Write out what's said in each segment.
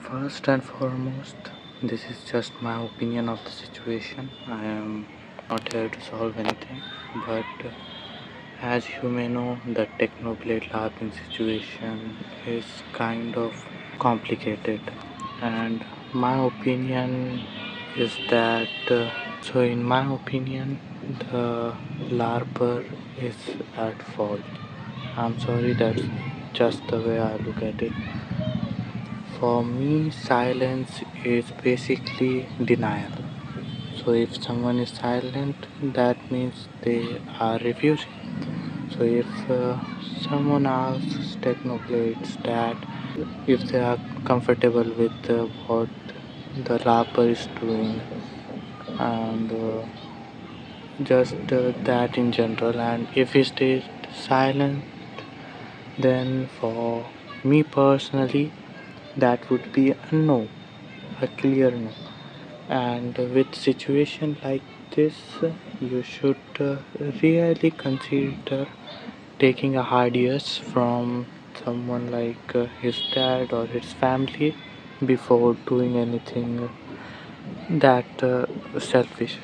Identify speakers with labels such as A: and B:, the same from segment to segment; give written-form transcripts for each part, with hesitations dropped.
A: First and foremost, this is just my opinion of the situation. I am not here to solve anything, but as you may know, the Technoblade LARPing situation is kind of complicated, and my opinion is that in my opinion, the LARPer is at fault. I'm sorry, that's just the way I look at it. For me, silence is basically denial. So if someone is silent, that means they are refusing. So if someone asks Technoblades that if they are comfortable with what the rapper is doing and just that in general, and if he stays silent, then for me personally, that would be a no, a clear no. And with situation like this, you should really consider taking a hard yes from someone like his dad or his family before doing anything that selfish.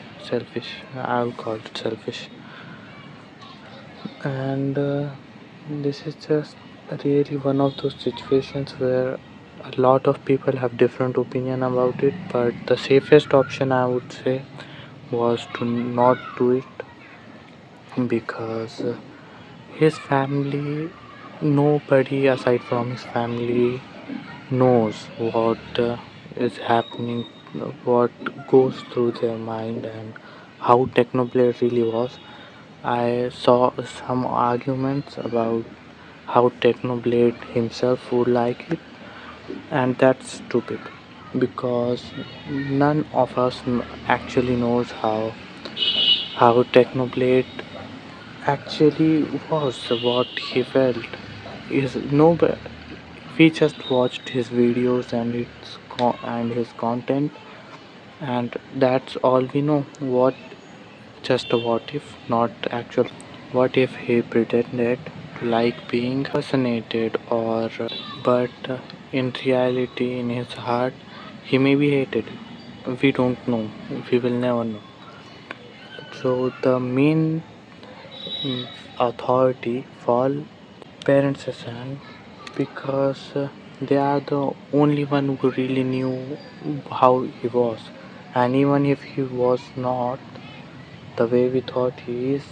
A: I'll call it selfish. And this is just really one of those situations where a lot of people have different opinion about it, but the safest option I would say was to not do it, because his family, nobody aside from his family knows what is happening, what goes through their mind, and how Technoblade really was. I saw some arguments about how Technoblade himself would like it, and that's stupid because none of us actually knows how Technoblade actually was, what he felt. Is nobody. We just watched his videos and and his content, and that's all we know. What just a what if, not actual. What if he pretended to like being fascinated, or but in reality, in his heart, he may be hated. We don't know. We will never know. So the main authority fall parents' hand, because they are the only one who really knew how he was, and even if he was not the way we thought he is,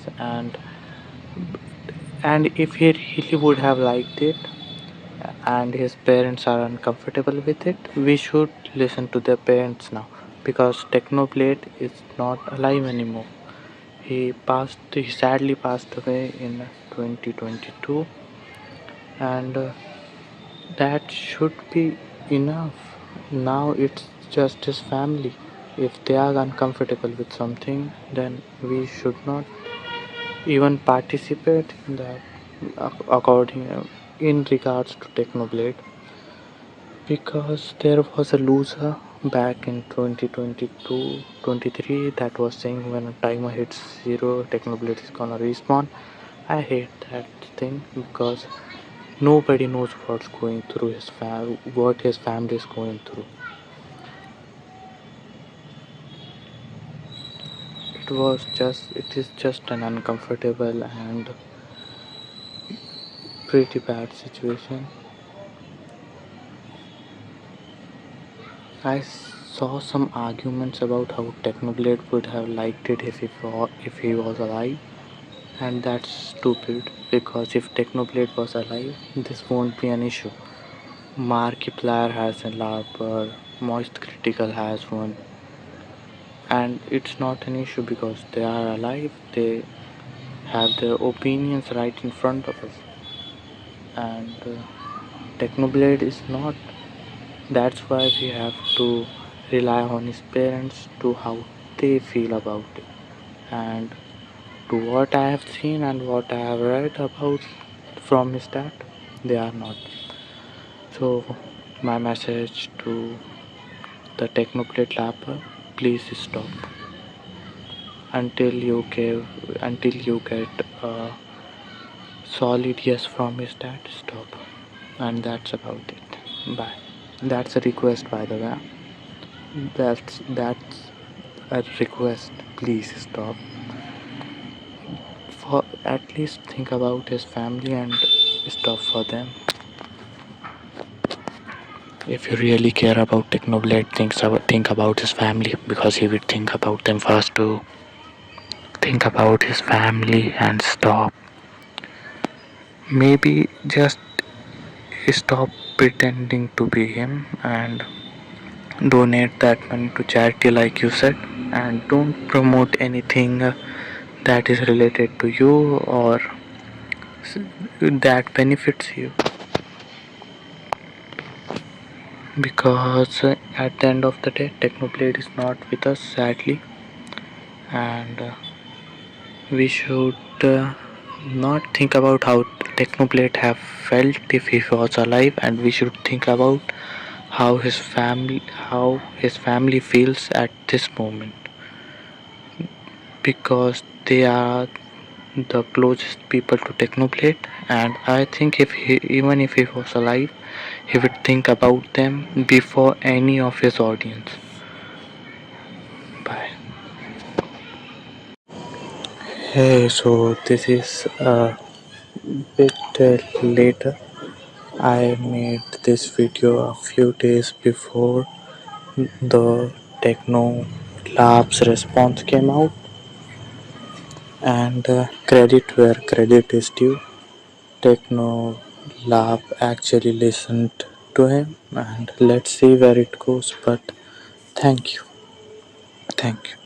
A: and if he really would have liked it and his parents are uncomfortable with it, we should listen to their parents now, because Technoblade is not alive anymore. He sadly passed away in 2022, and that should be enough. Now it's just his family. If they are uncomfortable with something, then we should not even participate in that, according in regards to Technoblade, because there was a loser back in 2022-23 that was saying when a timer hits zero, Technoblade is gonna respawn. I hate that thing because nobody knows what's going through what his family is going through. It is just an uncomfortable and pretty bad situation. I saw some arguments about how Technoblade would have liked it if he was alive, and that's stupid because if Technoblade was alive, this won't be an issue. Markiplier has a Larp, Moist Critical has one, and it's not an issue because they are alive. They have their opinions right in front of us, and Technoblade is not. That's why we have to rely on his parents to how they feel about it. And to what I have seen and what I have read about from his dad, they are not. So my message to the Technoplate Lapper, please stop until you get a solid yes from his dad. Stop, and that's about it. Bye. That's a request, by the way. That's a request. Please stop. For at least think about his family and stop for them. If you really care about Technoblade, think about his family, because he will think about them first too. Think about his family and stop. Maybe just stop pretending to be him and donate that money to charity, like you said, and don't promote anything that is related to you or that benefits you, because at the end of the day Technoblade is not with us, sadly, and we should not think about how Technoblade have felt if he was alive, and we should think about how his family feels at this moment, because they are the closest people to Technoblade, and I think even if he was alive, he would think about them before any of his audience. Bye. Hey, so this is a bit later. I made this video a few days before the Techno Labs response came out, and credit where credit is due. Technolarp actually listened to him, and let's see where it goes. But thank you, thank you.